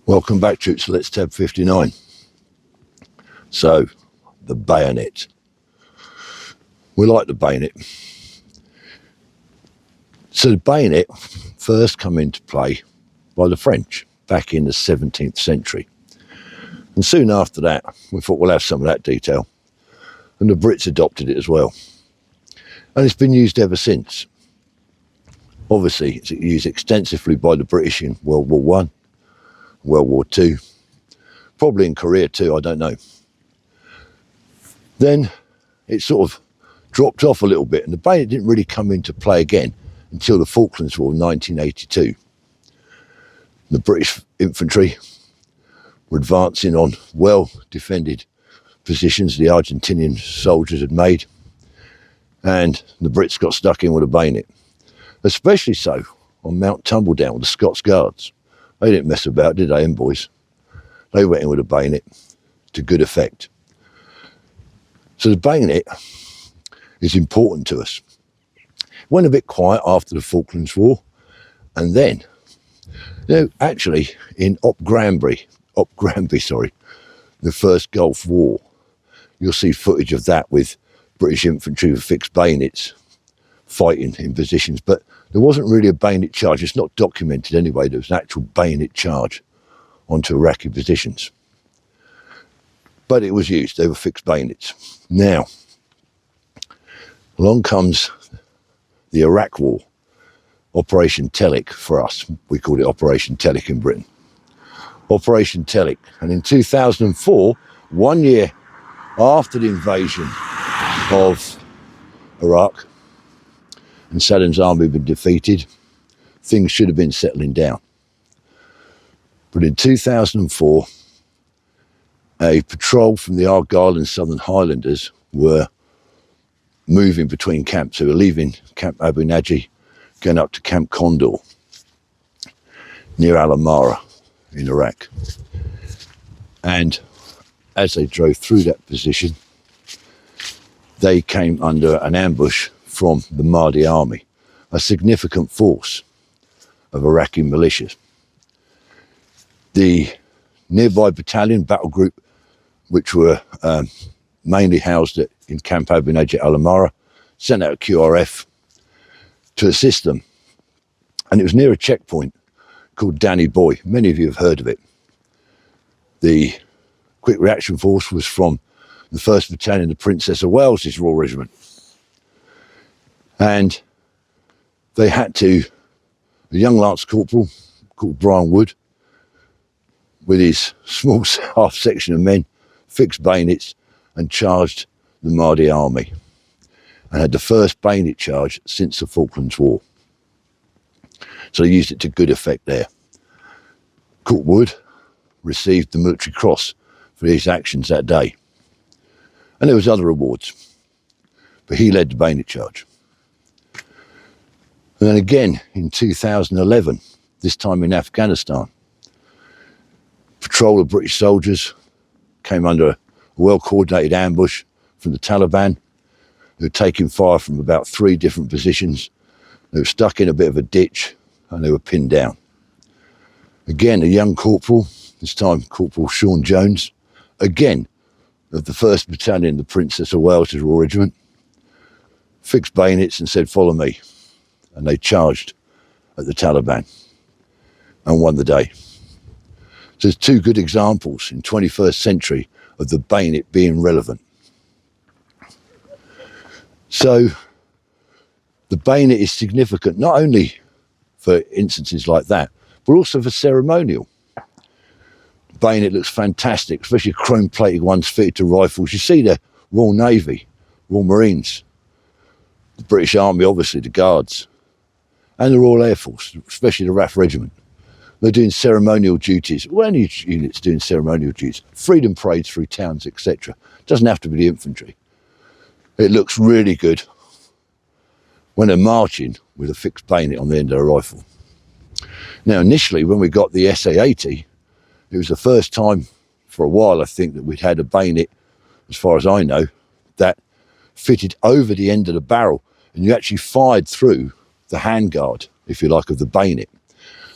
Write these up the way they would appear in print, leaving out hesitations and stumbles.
Welcome back, troops. Let's tab 59. So, the bayonet. We like the bayonet. So the bayonet first come into play by the French back in the 17th century. And soon after that, we thought we'll have some of that detail. And the Brits adopted it as well. And it's been used ever since. Obviously, it's used extensively by the British in World War I, World War II, probably in Korea too, I don't know. Then it sort of dropped off a little bit, and the bayonet didn't really come into play again until the Falklands War in 1982. The British infantry were advancing on well-defended positions the Argentinian soldiers had made, and the Brits got stuck in with a bayonet, especially so on Mount Tumbledown with the Scots Guards. They didn't mess about, did they, them boys? They went in with a bayonet to good effect. So the bayonet is important to us. Went a bit quiet after the Falklands War, and then, actually in Op Granby, the first Gulf War, you'll see footage of that with British infantry with fixed bayonets fighting in positions, but there wasn't really a bayonet charge. It's not documented anyway. There was an actual bayonet charge onto Iraqi positions. But it was used. They were fixed bayonets. Now, along comes the Iraq War, Operation Telic for us. We called it Operation Telic in Britain. Operation Telic. And in 2004, 1 year after the invasion of Iraq, and Saddam's army had been defeated, things should have been settling down. But in 2004, a patrol from the Argyll and Southern Highlanders were moving between camps. They were leaving Camp Abu Naji, going up to Camp Condor, near Al-Amara in Iraq. And as they drove through that position, they came under an ambush from the Mahdi army, a significant force of Iraqi militias. The nearby battalion, battle group, which were mainly housed in Camp Abu Naji Al-Amara, sent out a QRF to assist them. And it was near a checkpoint called Danny Boy. Many of you have heard of it. The quick reaction force was from the 1st Battalion, the Princess of Wales's Royal Regiment. And they had to, a young Lance Corporal called Brian Wood, with his small half section of men, fixed bayonets and charged the Mahdi army, and had the first bayonet charge since the Falklands War. So they used it to good effect there. Corporal Wood received the Military Cross for his actions that day. And there was other awards, but he led the bayonet charge. And then again in 2011, this time in Afghanistan, patrol of British soldiers came under a well-coordinated ambush from the Taliban. They were taking fire from about 3 different positions. They were stuck in a bit of a ditch and they were pinned down. Again, a young corporal, this time Corporal Sean Jones, again of the 1st Battalion, the Princess of Wales's Royal Regiment, fixed bayonets and said, "Follow me." And they charged at the Taliban and won the day. So there's 2 good examples in 21st century of the bayonet being relevant. So the bayonet is significant not only for instances like that, but also for ceremonial. The bayonet looks fantastic, especially chrome-plated ones fitted to rifles. You see the Royal Navy, Royal Marines, the British Army, obviously, the Guards, and the Royal Air Force, especially the RAF Regiment. They're doing ceremonial duties. Well, any unit's doing ceremonial duties. Freedom parades through towns, etc. Doesn't have to be the infantry. It looks really good when they're marching with a fixed bayonet on the end of a rifle. Now, initially, when we got the SA-80, it was the first time for a while, I think, that we'd had a bayonet, as far as I know, that fitted over the end of the barrel, and you actually fired through the handguard, if you like, of the bayonet.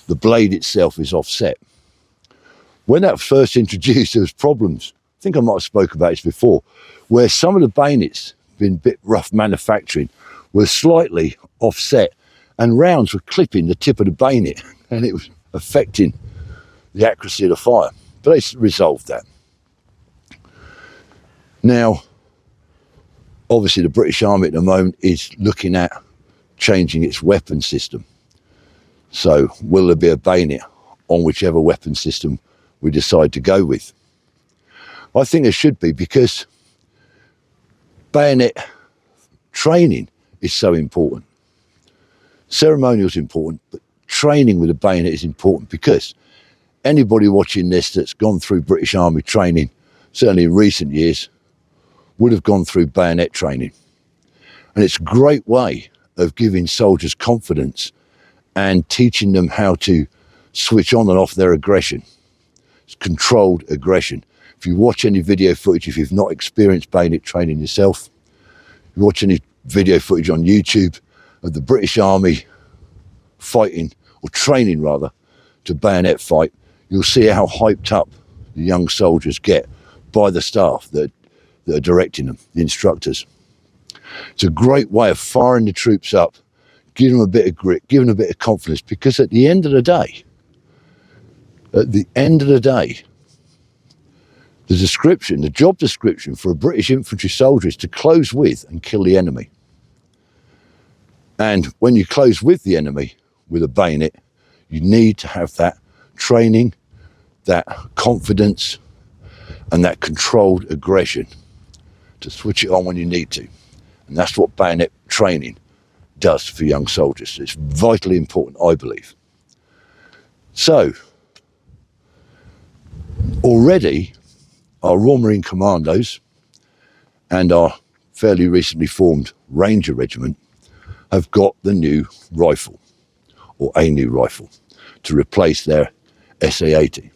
The blade itself is offset. When that was first introduced, there was problems. I think I might have spoken about this before, where some of the bayonets, being a bit rough manufacturing, were slightly offset and rounds were clipping the tip of the bayonet and it was affecting the accuracy of the fire. But they resolved that. Now, obviously the British Army at the moment is looking at changing its weapon system. So will there be a bayonet on whichever weapon system we decide to go with? I think there should be, because bayonet training is so important. Ceremonial is important, but training with a bayonet is important, because anybody watching this that's gone through British Army training, certainly in recent years, would have gone through bayonet training. And it's a great way of giving soldiers confidence and teaching them how to switch on and off their aggression. It's controlled aggression. If you watch any video footage, if you've not experienced bayonet training yourself, if you watch any video footage on YouTube of the British Army fighting, or training rather, to bayonet fight, you'll see how hyped up the young soldiers get by the staff that are directing them, the instructors. It's a great way of firing the troops up, giving them a bit of grit, giving them a bit of confidence, because at the end of the day, the job description for a British infantry soldier is to close with and kill the enemy. And when you close with the enemy with a bayonet, you need to have that training, that confidence, and that controlled aggression to switch it on when you need to. And that's what bayonet training does for young soldiers. It's vitally important, I believe. So, already our Royal Marine Commandos and our fairly recently formed Ranger Regiment have got the new rifle, or a new rifle, to replace their SA-80.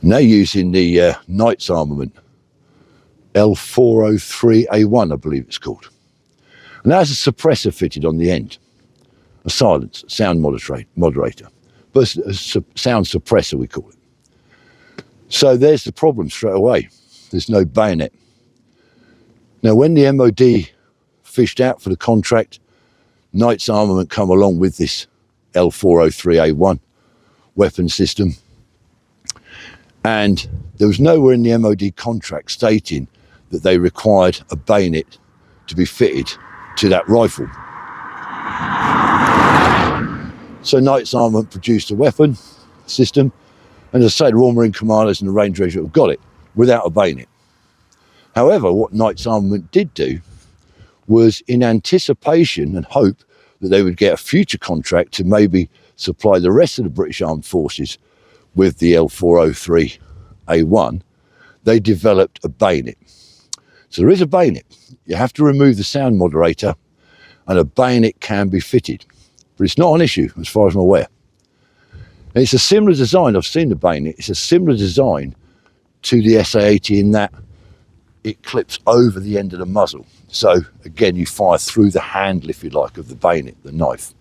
And they're using the Knights armament, L403A1, I believe it's called. And that has a suppressor fitted on the end, a silence, sound moderator, but a sound suppressor we call it. So there's the problem straight away. There's no bayonet. Now, when the MOD fished out for the contract, Knights armament come along with this L403A1 weapon system, and there was nowhere in the MOD contract stating that they required a bayonet to be fitted to that rifle. So Knights armament produced a weapon system, and as I say, the Royal Marine Commandos and the Ranger Regiment have got it without a bayonet. However, what Knights armament did do was, in anticipation and hope that they would get a future contract to maybe supply the rest of the British Armed Forces with the L403A1, they developed a bayonet. So there is a bayonet. You have to remove the sound moderator and a bayonet can be fitted. But it's not an issue as far as I'm aware. And it's a similar design. I've seen the bayonet. It's a similar design to the SA-80 in that it clips over the end of the muzzle. So again, you fire through the handle, if you like, of the bayonet, the knife.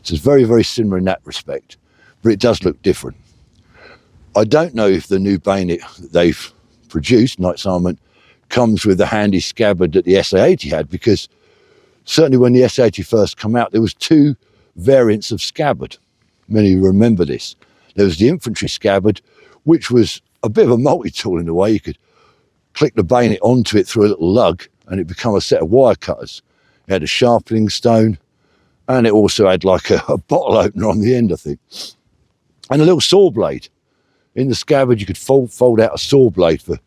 So it's very, very similar in that respect, but it does look different. I don't know if the new bayonet that they've produced, Knights armament, comes with the handy scabbard that the SA-80 had, because certainly when the SA-80 first came out, there was two variants of scabbard. Many remember this. There was the infantry scabbard, which was a bit of a multi-tool in a way. You could click the bayonet onto it through a little lug and it became a set of wire cutters. It had a sharpening stone, and it also had like a bottle opener on the end, I think, and a little saw blade. In the scabbard, you could fold out a saw blade for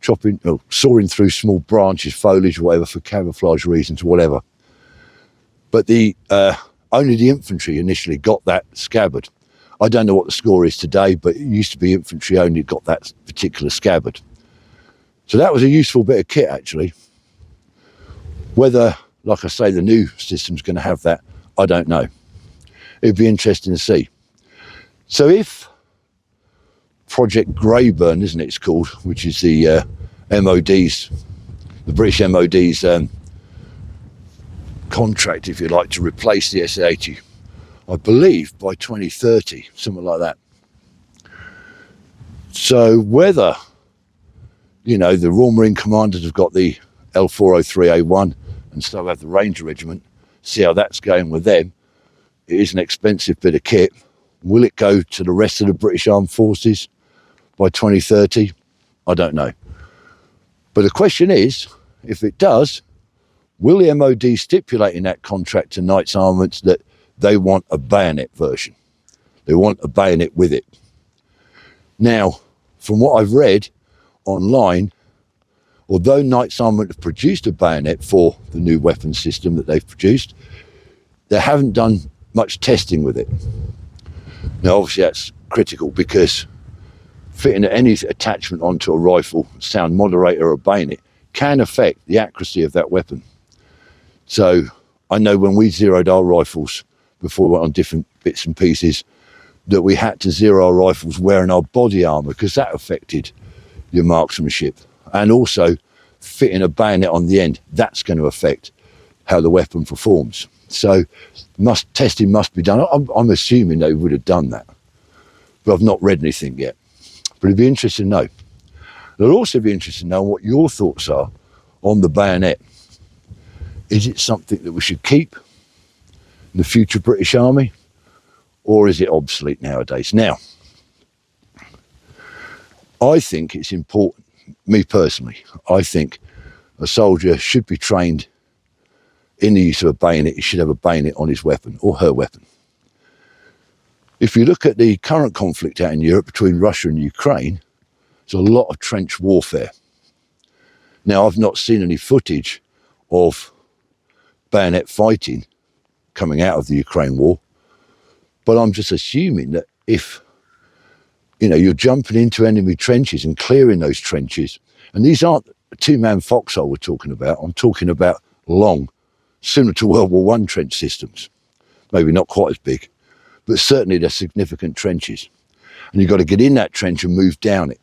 chopping, or sawing through small branches, foliage, or whatever, for camouflage reasons, or whatever. But only the infantry initially got that scabbard. I don't know what the score is today, but it used to be infantry only got that particular scabbard. So that was a useful bit of kit, actually. Whether, like I say, the new system's going to have that, I don't know. It'd be interesting to see. So if Project Greyburn, isn't it it's called, which is the MOD's, the British MOD's contract, if you like, to replace the SA-80, I believe by 2030, something like that. So whether, you know, the Royal Marine Commanders have got the L403A1 and still have the Ranger Regiment, see how that's going with them. It is an expensive bit of kit. Will it go to the rest of the British Armed Forces by 2030? I don't know. But the question is, if it does, will the MOD stipulate in that contract to Knights Armaments that they want a bayonet version? They want a bayonet with it. Now, from what I've read online, although Knights Armament have produced a bayonet for the new weapon system that they've produced, they haven't done much testing with it. Now, obviously that's critical because fitting any attachment onto a rifle, sound moderator or bayonet can affect the accuracy of that weapon. So I know when we zeroed our rifles before we went on different bits and pieces, that we had to zero our rifles wearing our body armour because that affected your marksmanship. And also fitting a bayonet on the end, that's going to affect how the weapon performs. So testing must be done. I'm assuming they would have done that, but I've not read anything yet. But it'd be interesting to know. It'll also be interesting to know what your thoughts are on the bayonet. Is it something that we should keep in the future British Army, or is it obsolete nowadays? Now, I think it's important, me personally, I think a soldier should be trained in the use of a bayonet. He should have a bayonet on his weapon or her weapon. If you look at the current conflict out in Europe between Russia and Ukraine, there's a lot of trench warfare. Now, I've not seen any footage of bayonet fighting coming out of the Ukraine war, but I'm just assuming that if, you know, you're jumping into enemy trenches and clearing those trenches, and these aren't a two-man foxhole we're talking about, I'm talking about long, similar to World War I trench systems, maybe not quite as big, but certainly they're significant trenches. And you've got to get in that trench and move down it.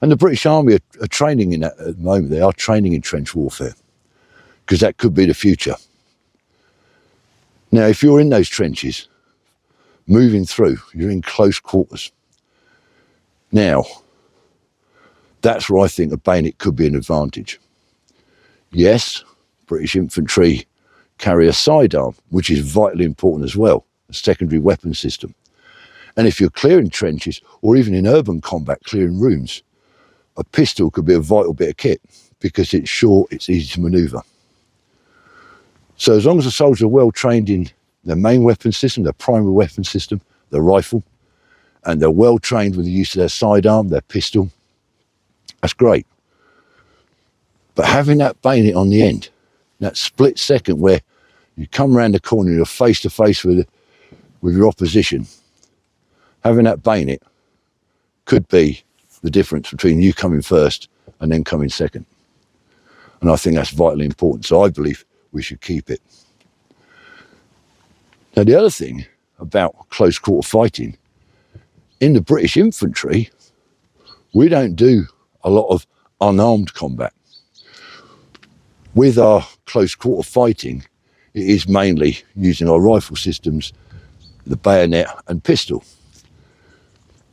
And the British Army are training in that at the moment. They are training in trench warfare because that could be the future. Now, if you're in those trenches, moving through, you're in close quarters. Now, that's where I think a bayonet could be an advantage. Yes, British infantry carry a sidearm, which is vitally important as well, a secondary weapon system. And if you're clearing trenches, or even in urban combat, clearing rooms, a pistol could be a vital bit of kit because it's short, it's easy to manoeuvre. So as long as the soldiers are well trained in their main weapon system, their primary weapon system, their rifle, and they're well trained with the use of their sidearm, their pistol, that's great. But having that bayonet on the end, that split second where you come around the corner and you're face to face with your opposition, having that bayonet could be the difference between you coming first and then coming second. And I think that's vitally important. So I believe we should keep it. Now, the other thing about close quarter fighting, in the British infantry, we don't do a lot of unarmed combat. With our close quarter fighting, it is mainly using our rifle systems, the bayonet and pistol.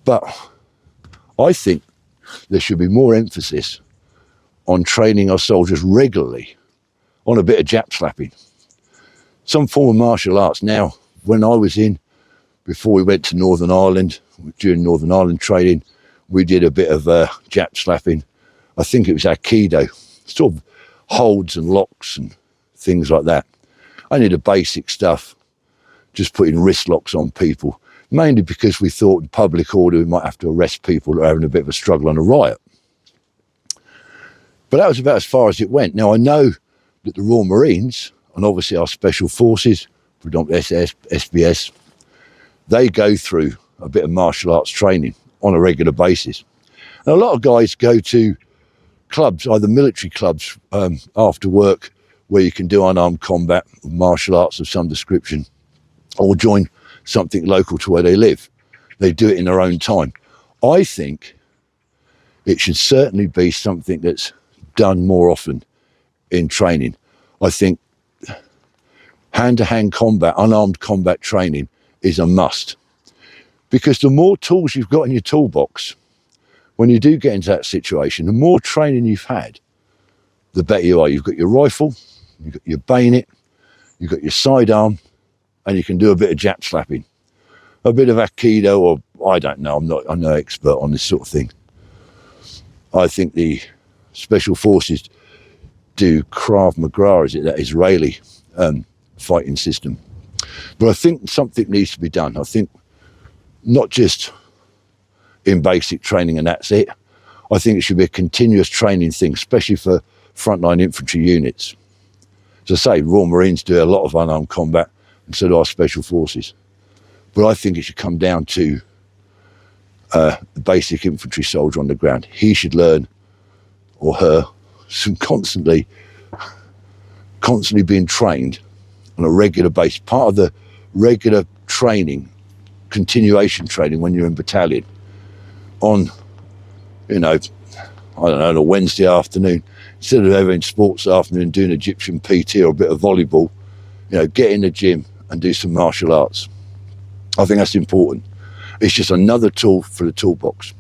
But I think there should be more emphasis on training our soldiers regularly on a bit of Jap slapping, some form of martial arts. Now, when I was before we went to Northern Ireland, during Northern Ireland training, we did a bit of Jap slapping. I think it was Aikido, sort of holds and locks and things like that. Only the basic stuff, just putting wrist locks on people, mainly because we thought in public order we might have to arrest people that are having a bit of a struggle and a riot. But that was about as far as it went. Now, I know that the Royal Marines, and obviously our Special Forces, predominantly SS, SBS, they go through a bit of martial arts training on a regular basis. And a lot of guys go to clubs, either military clubs after work, where you can do unarmed combat, martial arts of some description, or join something local to where they live. They do it in their own time. I think it should certainly be something that's done more often in training. I think hand-to-hand combat, unarmed combat training is a must. Because the more tools you've got in your toolbox, when you do get into that situation, the more training you've had, the better you are. You've got your rifle, you've got your bayonet, you've got your sidearm, and you can do a bit of jap slapping, a bit of Aikido, or I don't know, I'm no expert on this sort of thing. I think the Special Forces do Krav Maga, is it, that Israeli fighting system. But I think something needs to be done. I think not just in basic training and that's it. I think it should be a continuous training thing, especially for frontline infantry units. As I say, Royal Marines do a lot of unarmed combat, and so do our Special Forces. But I think it should come down to the basic infantry soldier on the ground. He should learn, or her, some constantly being trained on a regular basis. Part of the regular training, continuation training when you're in battalion, on, you know, I don't know, on a Wednesday afternoon, instead of having sports afternoon, doing Egyptian PT or a bit of volleyball, you know, get in the gym and do some martial arts. I think that's important. It's just another tool for the toolbox.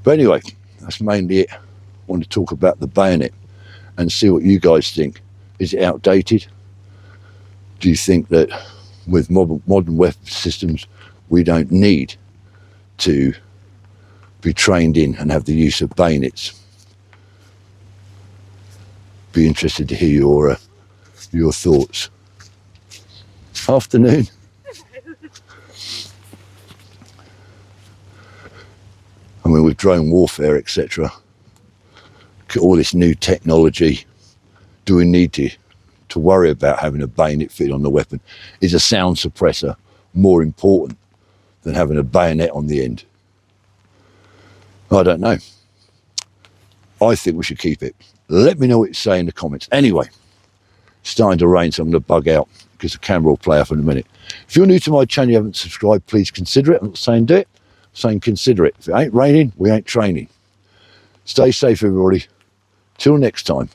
But anyway, that's mainly it. I want to talk about the bayonet and see what you guys think. Is it outdated? Do you think that with modern weapon systems, we don't need to be trained in and have the use of bayonets? Be interested to hear your thoughts. Afternoon. I mean, with drone warfare, etc., all this new technology, do we need to worry about having a bayonet fitted on the weapon? Is a sound suppressor more important than having a bayonet on the end? I don't know. I think we should keep it. Let me know what you say in the comments. Anyway, it's starting to rain, so I'm going to bug out because the camera will play off in a minute. If you're new to my channel, you haven't subscribed, please consider it. I'm not saying do it, I'm saying consider it. If it ain't raining, we ain't training. Stay safe, everybody. Till next time,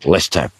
let's tap.